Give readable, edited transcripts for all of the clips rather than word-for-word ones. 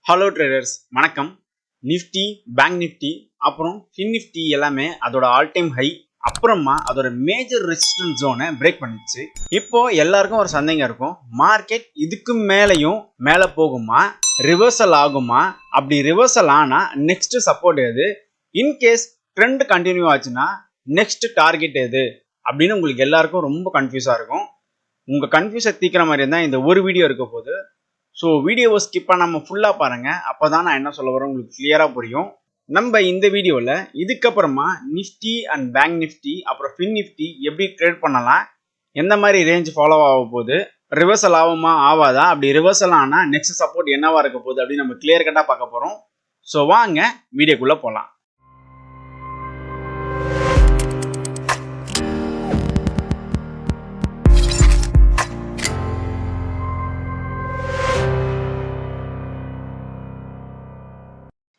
Hello traders, வணக்கம். Nifty, bank Nifty அப்புறம் fin Nifty எல்லாமே அதோட ஆல் டைம் ஹை அப்புறமா அதோட மேஜர் ரெசிஸ்டன்ஸ் ஜோனை பிரேக் பண்ணிடுச்சு. இப்போ எல்லாருக்கும் ஒரு சந்தேகம் இருக்கும், மார்க்கெட் இதுக்கு மேலேயும் மேலே போகுமா, ரிவர்சல் ஆகுமா? அப்படி ரிவர்சல் ஆனா நெக்ஸ்ட் சப்போர்ட் எது, இன்கேஸ் ட்ரெண்ட் கண்டினியூ ஆச்சுன்னா நெக்ஸ்ட் டார்கெட் எது அப்படின்னு உங்களுக்கு எல்லாருக்கும் ரொம்ப கன்ஃபியூஸாக இருக்கும். உங்கள் கன்ஃபியூஸை தீக்கிற மாதிரி தான் இந்த ஒரு வீடியோ இருக்க போது. ஸோ வீடியோவை ஸ்கிப் பண்ணாமல் ஃபுல்லாக பாருங்கள், அப்போ தான் நான் என்ன சொல்ல வரேன் உங்களுக்கு கிளியராக புரியும். நம்ம இந்த வீடியோவில் இதுக்கப்புறமா நிஃப்டி அண்ட் பேங்க் நிஃப்டி அப்புறம் ஃபின் நிஃப்டி எப்படி ட்ரேட் பண்ணலாம், எந்த மாதிரி ரேஞ்ச் ஃபாலோ ஆக போகுது, ரிவர்சல் ஆகுமா ஆகாதா, அப்படி ரிவர்சல் ஆனால் நெக்ஸ்ட் சப்போர்ட் என்னவா இருக்க போகுது அப்படின்னு நம்ம கிளியர் கட்டாக பார்க்க போகிறோம். ஸோ வாங்க வீடியோக்குள்ளே போகலாம்.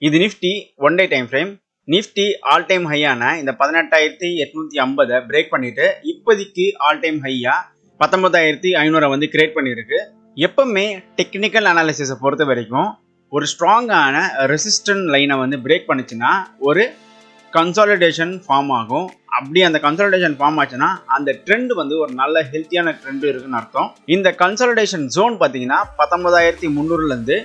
இது Nifty one day time frame. Nifty all time ஹையான இந்த 18,850 பிரேக் பண்ணிட்டு இப்போதைக்கு ஆல் டைம் ஹையா 19,500 வந்து கிரியேட் பண்ணியிருக்கு. எப்பவுமே டெக்னிக்கல் அனாலிசிஸை பொறுத்த வரைக்கும் ஒரு ஸ்ட்ராங்கான ரெசிஸ்டன்ட் லைனை வந்து பிரேக் பண்ணிச்சுன்னா ஒரு கன்சாலிடேஷன் ஃபார்ம் ஆகும். அப்படி அந்த கன்சாலிடேஷன் ஃபார்ம் ஆச்சுன்னா அந்த ட்ரெண்ட் வந்து ஒரு நல்ல ஹெல்த்தியான ட்ரெண்ட் இருக்குன்னு அர்த்தம். இந்த கன்சாலிடேஷன் ஜோன் பார்த்தீங்கன்னா 19,300லேருந்து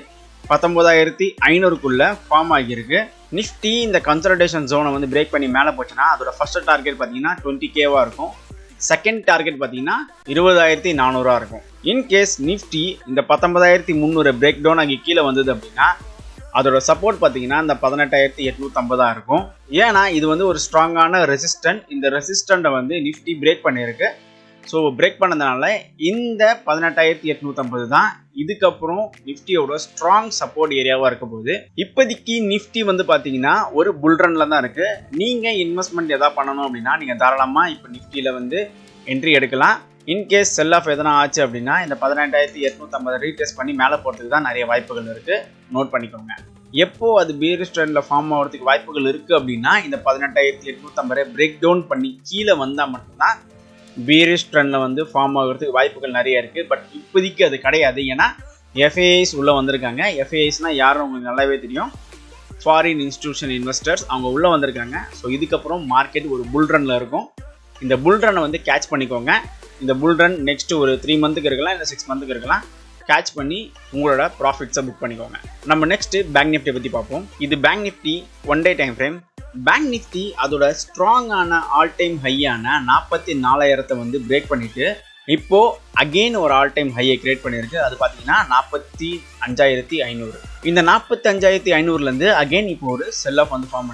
19,500க்குள்ள ஃபார்ம் ஆகியிருக்கு. நிஃப்டி இந்த கன்சாலிடேஷன் ஜோனை வந்து பிரேக் பண்ணி மேலே போச்சுன்னா அதோட ஃபர்ஸ்ட் டார்கெட் பார்த்தீங்கன்னா 20K இருக்கும். செகண்ட் டார்கெட் பார்த்தீங்கன்னா 20,400 இருக்கும். இன்கேஸ் நிஃப்டி இந்த 19,300 பிரேக் டவுன் ஆகி கீழே வந்தது அப்படின்னா அதோட சப்போர்ட் பார்த்தீங்கன்னா இந்த 18,850 இருக்கும். ஏன்னா இது வந்து ஒரு ஸ்ட்ராங்கான ரெசிஸ்டன்ட். இந்த ரெசிஸ்டண்ட்டை வந்து நிஃப்டி பிரேக் பண்ணியிருக்கு. ஸோ பிரேக் பண்ணதுனால இந்த 18,850 தான் இதுக்கப்புறம் நிஃப்டியோட ஸ்ட்ராங் சப்போர்ட் ஏரியாவாக இருக்க போகுது. இப்போதைக்கு நிஃப்டி வந்து பார்த்தீங்கன்னா ஒரு புல் ரன்ல தான் இருக்கு. நீங்கள் இன்வெஸ்ட்மெண்ட் எதாவது பண்ணணும் அப்படின்னா நீங்கள் தாராளமாக இப்போ நிஃப்டியில் வந்து என்ட்ரி எடுக்கலாம். இன்கேஸ் செல் ஆஃப் எதனா ஆச்சு அப்படின்னா இந்த 18,850 ரீடெஸ்ட் பண்ணி மேலே போகிறதுக்கு தான் நிறைய வாய்ப்புகள் இருக்குது. நோட் பண்ணிக்கோங்க. எப்போ அது பீரிஷ் ட்ரெண்டில் ஃபார்ம் ஆகிறதுக்கு வாய்ப்புகள் இருக்குது அப்படின்னா இந்த 18,850 பிரேக் டவுன் பண்ணி கீழே வந்தால் மட்டும்தான் பீரிஷ் ட்ரெண்டில் வந்து ஃபார்ம் ஆகிறதுக்கு வாய்ப்புகள் நிறைய இருக்குது. பட் இப்போதைக்கு அது கிடையாது. ஏன்னா எஃப்ஐஐஸ் உள்ளே வந்திருக்காங்க. எஃப்ஐஐஸ்னால் யாரும் உங்களுக்கு நல்லாவே தெரியும், ஃபாரின் இன்ஸ்டிடியூஷன் இன்வெஸ்டர்ஸ். அவங்க உள்ளே வந்திருக்காங்க. ஸோ இதுக்கப்புறம் மார்க்கெட் ஒரு புல் ரன்னில் இருக்கும். இந்த புல் ரன்னை வந்து கேட்ச் பண்ணிக்கோங்க. இந்த புல் ரன் நெக்ஸ்ட் ஒரு 3 மந்த்துக்கு இருக்கலாம், இல்லை 6 மந்த்துக்கு இருக்கலாம். கேட்ச் பண்ணி உங்களோட ப்ராஃபிட்ஸை புக் பண்ணிக்கோங்க. நம்ம நெக்ஸ்ட் பேங்க் நிஃப்டியை பற்றி பார்ப்போம். இது bank Nifty one day time frame. Bank Nifty அதோட ஸ்ட்ராங்கான ஆல் டைம் ஹையான 44,000 வந்து பிரேக் பண்ணிட்டு இப்போ அகெயின் ஒரு ஆல் டைம் ஹையை கிரியேட் பண்ணியிருக்கு. அது பார்த்தீங்கன்னா 45,500. இந்த 45,500லேருந்து அகெயின் இப்போ ஒரு செல் ஆஃப் வந்து ஃபார்ம்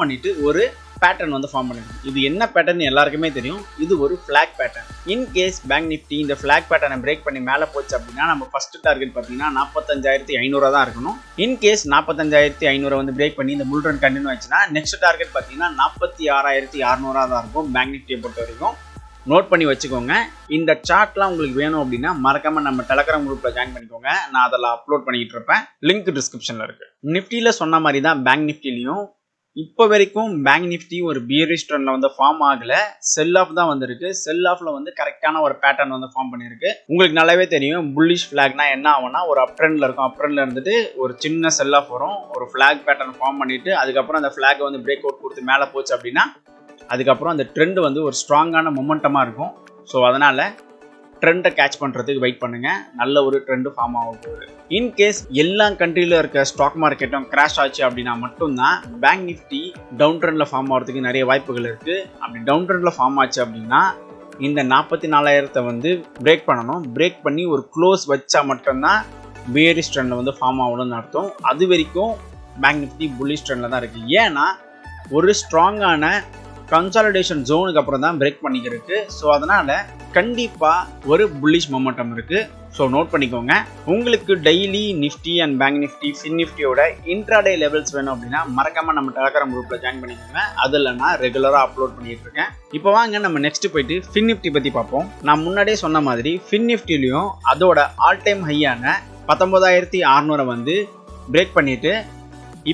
பண்ணிட்டு ஒரு பேட்டர்ன் வந்து ஃபார்ம் பண்ணிருக்கு. இது என்ன பேட்டர்ன் எல்லாருக்குமே தெரியும், இது ஒரு flag pattern. In case bank Nifty இந்த ஃபிளாக் பேட்டர்னை பிரேக் பண்ணி மேலே போச்சு அப்படின்னா நம்ம ஃபர்ஸ்ட் டார்கெட் பார்த்தீங்கன்னா 45,500 தான் இருக்கணும். இன்கேஸ் 45,500 வந்து பிரேக் பண்ணி இந்த புல் ரன் கண்டினியூ ஆச்சுன்னா நெக்ஸ்ட் டார்கெட் பார்த்தீங்கன்னா 46,600 தான் இருக்கும் பேங்க் நிஃப்டியை பொறுத்த வரைக்கும். நோட் பண்ணி வச்சுக்கோங்க. இந்த சார்ட்லாம் உங்களுக்கு வேணும் அப்படின்னா மறக்காம நம்ம டெலகிராம் குரூப்ல ஜாயின் பண்ணிக்கோங்க. நான் அதெல்லாம் அப்லோட் பண்ணிட்டு இருப்பேன். லிங்க் டிஸ்கிரிப்ஷன்ல இருக்கு. நிஃப்டியில சொன்ன மாதிரி தான் பேங்க் நிஃப்டிலையும் இப்போ வரைக்கும் பேங்க் நிஃப்டி ஒரு பியரிஷ் ட்ரெண்ட்ல வந்து ஃபார்ம் ஆகல, செல் ஆஃப் தான் வந்திருக்கு. செல் ஆஃப்ல வந்து கரெக்டான ஒரு பேட்டர்ன் வந்து ஃபார்ம் பண்ணிருக்கு. உங்களுக்கு நல்லாவே தெரியும் புல்லிஷ் ஃபிளாக்னா என்ன ஆகும்னா ஒரு அப் ட்ரெண்ட்ல இருக்கும். அப் ட்ரெண்ட்ல இருந்துட்டு ஒரு சின்ன செல் ஆஃப் வரும், ஒரு ஃபிளாக் பேட்டர்ன் ஃபார்ம் பண்ணிட்டு அதுக்கப்புறம் அந்த ஃபிளாக் வந்து பிரேக் அவுட் கொடுத்து மேலே போச்சு அப்படின்னா அதுக்கப்புறம் அந்த ட்ரெண்ட் வந்து ஒரு ஸ்ட்ராங்கான மொமெண்டமாக இருக்கும். ஸோ அதனால் ட்ரெண்டை கேட்ச் பண்ணுறதுக்கு வெயிட் பண்ணுங்கள். நல்ல ஒரு ட்ரெண்டு ஃபார்ம் ஆக போகுது. இன்கேஸ் எல்லா கண்ட்ரியில் இருக்க ஸ்டாக் மார்க்கெட்டும் கிராஷ் ஆச்சு அப்படின்னா மட்டும்தான் பேங்க் நிஃப்டி டவுன் ட்ரெண்டில் ஃபார்ம் ஆகிறதுக்கு நிறைய வாய்ப்புகள் இருக்குது. அப்படி டவுன் ட்ரெண்டில் ஃபார்ம் ஆச்சு அப்படின்னா இந்த 44,000 வந்து பிரேக் பண்ணணும். பிரேக் பண்ணி ஒரு க்ளோஸ் வச்சா மட்டும்தான் பியரிஷ் ட்ரெண்டில் வந்து ஃபார்ம் ஆகணும்னு அர்த்தம். அது வரைக்கும் பேங்க் நிஃப்டி புல்லிஷ் ட்ரெண்டில் தான் இருக்குது. ஏன்னா ஒரு ஸ்ட்ராங்கான கன்சாலிடேஷன் ஜோனுக்கு அப்புறம் தான் பிரேக் பண்ணிக்கிருக்கு. ஸோ அதனால் கண்டிப்பாக ஒரு புல்லிஷ் மொமெண்டம் இருக்குது. ஸோ நோட் பண்ணிக்கோங்க. உங்களுக்கு daily Nifty and bank Nifty fin நிஃப்டியோட இன்ட்ராடே லெவல்ஸ் வேணும் அப்படின்னா மறக்காமல் நம்ம டெலகிராம் குரூப்பில் ஜாயின் பண்ணிக்கோங்க. அதில் நான் ரெகுலராக அப்லோட் பண்ணிட்டு இருக்கேன். இப்போ வாங்க நம்ம நெக்ஸ்ட் போயிட்டு ஃபின் நிஃப்டி பற்றி பார்ப்போம். நான் முன்னாடியே சொன்ன மாதிரி ஃபின் நிஃப்டிலையும் அதோட ஆல் டைம் ஹையான 19,600 வந்து பிரேக் பண்ணிட்டு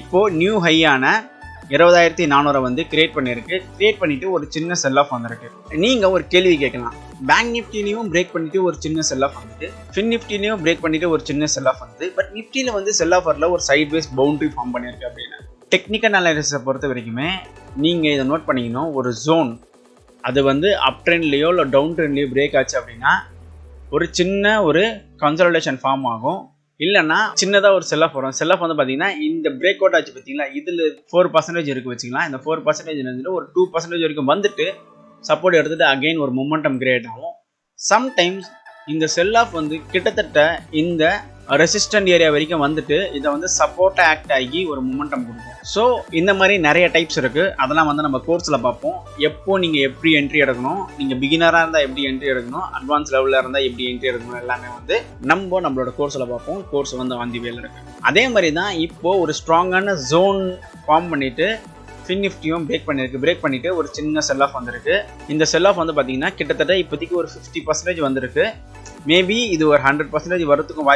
இப்போ நியூ ஹையான 20,400 வந்து கிரியேட் பண்ணியிருக்கு. கிரியேட் பண்ணிட்டு ஒரு சின்ன செல் ஆஃப் வந்திருக்கு. நீங்கள் ஒரு கேள்வி கேட்கலாம், பேங்க் நிஃப்டிலையும் பிரேக் பண்ணிட்டு ஒரு சின்ன செல் ஆஃப் வந்துட்டு ஃபின் நிஃப்டிலையும் பிரேக் பண்ணிட்டு ஒரு சின்ன செல் ஆஃப் வந்து பட் நிஃப்டியில் வந்து செல் ஆஃபரில் ஒரு சைட் வைஸ் பவுண்டரி ஃபார்ம் பண்ணியிருக்கு அப்படின்னு டெக்னிக்கல் அனாலிசிஸை பொறுத்த வரைக்குமே நீங்கள் இதை நோட் பண்ணிக்கணும். ஒரு ஜோன் அது வந்து அப் ட்ரெண்ட்லேயோ இல்லை டவுன் ட்ரெண்ட்லேயோ பிரேக் ஆச்சு அப்படின்னா ஒரு சின்ன ஒரு கன்சாலிடேஷன் ஃபார்ம் ஆகும். இல்லைன்னா சின்னதாக ஒரு செல் ஆஃப் வரும். செல் ஆஃப் வந்து பார்த்தீங்கன்னா இந்த பிரேக் அவுட் ஆச்சு பார்த்தீங்களா, இதில் 4% இருக்குது வச்சுக்கலாம். இந்த 4% இருந்துட்டு ஒரு 2% வரைக்கும் வந்துட்டு சப்போர்ட் எடுத்துகிட்டு அகெயின் ஒரு மொமெண்டம் கிரியேட் ஆகும். சம்டைம்ஸ் இந்த செல் ஆஃப் வந்து கிட்டத்தட்ட இந்த ரெசிஸ்டன்ட் ஏரியா வரைக்கும் வந்துட்டு இதை வந்து சப்போர்ட்டாக ஆக்ட் ஆகி ஒரு மொமெண்டம் கொடுக்கும். ஸோ இந்த மாதிரி நிறைய டைப்ஸ் இருக்குது. அதெல்லாம் வந்து நம்ம கோர்ஸில் பார்ப்போம். எப்போ நீங்கள் எப்படி என்ட்ரி எடுக்கணும், நீங்கள் பிகினராக இருந்தால் எப்படி என்ட்ரி எடுக்கணும், அட்வான்ஸ் லெவலில் இருந்தால் எப்படி என்ட்ரி எடுக்கணும், எல்லாமே வந்து நம்மளோட கோர்ஸில் பார்ப்போம். கோர்ஸ் வந்து ஆன் தி வேல இருக்குது. அதே மாதிரி தான் இப்போது ஒரு ஸ்ட்ராங்கான ஜோன் ஃபார்ம் பண்ணிவிட்டு ஃபின் நிஃப்டியும் பிரேக் பண்ணிட்டு ஒரு சின்ன செல் ஆஃப் வந்திருக்கு. இந்த செல் ஆஃப் வந்து பார்த்தீங்கன்னா கிட்டத்தட்ட இப்போதைக்கு ஒரு 50% வந்திருக்கு. மேபி இது ஒரு 100% வரத்துக்கும்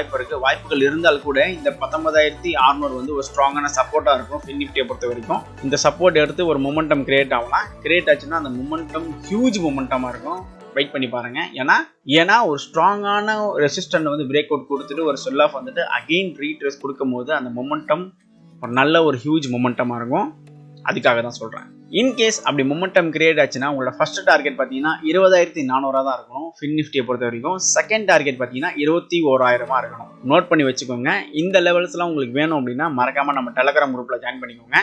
வாய்ப்புகள் இருந்தால் கூட இந்த 19,600 வந்து ஒரு ஸ்ட்ராங்கான சப்போர்ட்டாக இருக்கும் ஃபின் நிஃப்டியை பொறுத்த வரைக்கும். இந்த சப்போர்ட் எடுத்து ஒரு மொமெண்டம் கிரியேட் ஆகலாம். கிரியேட் ஆச்சுன்னா அந்த மொமெண்டம் ஹியூஜ் மொமெண்டமாக இருக்கும். வெயிட் பண்ணி பாருங்க. ஏன்னா ஒரு ஸ்ட்ராங்கான ரெசிஸ்டன்ட் வந்து பிரேக் அவுட் கொடுத்துட்டு ஒரு செல் ஆஃப் வந்துட்டு அகெயின் ரீட்ரேஸ் கொடுக்கும் போது அந்த மொமெண்டம் ஒரு நல்ல ஒரு ஹியூஜ் மொமெண்டமாக இருக்கும். அதுக்காக தான் சொல்கிறேன். இன்கேஸ் அப்படி மொமெண்டம் கிரியேட் ஆச்சுன்னா உங்களோட ஃபர்ஸ்ட் டார்கெட் பார்த்தீங்கன்னா 20,400 தான் இருக்கணும் ஃபின் நிஃப்டியை பொறுத்த வரைக்கும். செகண்ட் டார்கெட் பார்த்தீங்கன்னா 21,000 இருக்கணும். நோட் பண்ணி வச்சுக்கோங்க. இந்த லெவல்ஸ்லாம் உங்களுக்கு வேணும் அப்படின்னா மறக்காமல் நம்ம டெலகிராம் குரூப்பில் ஜாயின் பண்ணிக்கோங்க.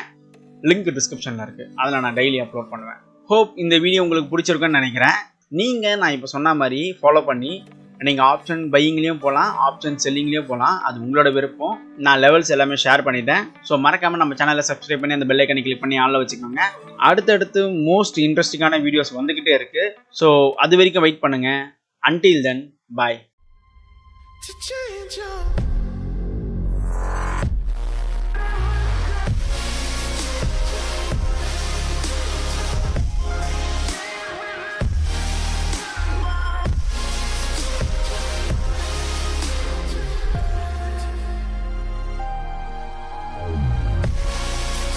லிங்க் டிஸ்கிரிப்ஷனில் இருக்குது. அதில் நான் டெய்லி அப்லோட் பண்ணுவேன். ஹோப் இந்த வீடியோ உங்களுக்கு பிடிச்சிருக்குன்னு நினைக்கிறேன். நீங்கள் நான் இப்போ சொன்ன மாதிரி ஃபாலோ பண்ணி நீங்கள் ஆப்ஷன் பையிங்லேயும் போகலாம், ஆப்ஷன் செல்லிங்லேயும் போகலாம். அது உங்களோட விருப்பம். நான் லெவல்ஸ் எல்லாமே ஷேர் பண்ணிட்டேன். ஸோ மறக்காமல் நம்ம சேனலை சப்ஸ்கிரைப் பண்ணி அந்த பெல் ஐக்கனை கிளிக் பண்ணி ஆன்ல வச்சுக்கோங்க. அடுத்தடுத்து மோஸ்ட் இன்ட்ரெஸ்டிங்கான வீடியோஸ் வந்துக்கிட்டே இருக்குது. ஸோ அது வரைக்கும் வெயிட் பண்ணுங்கள். அன்டில் தென் பாய்.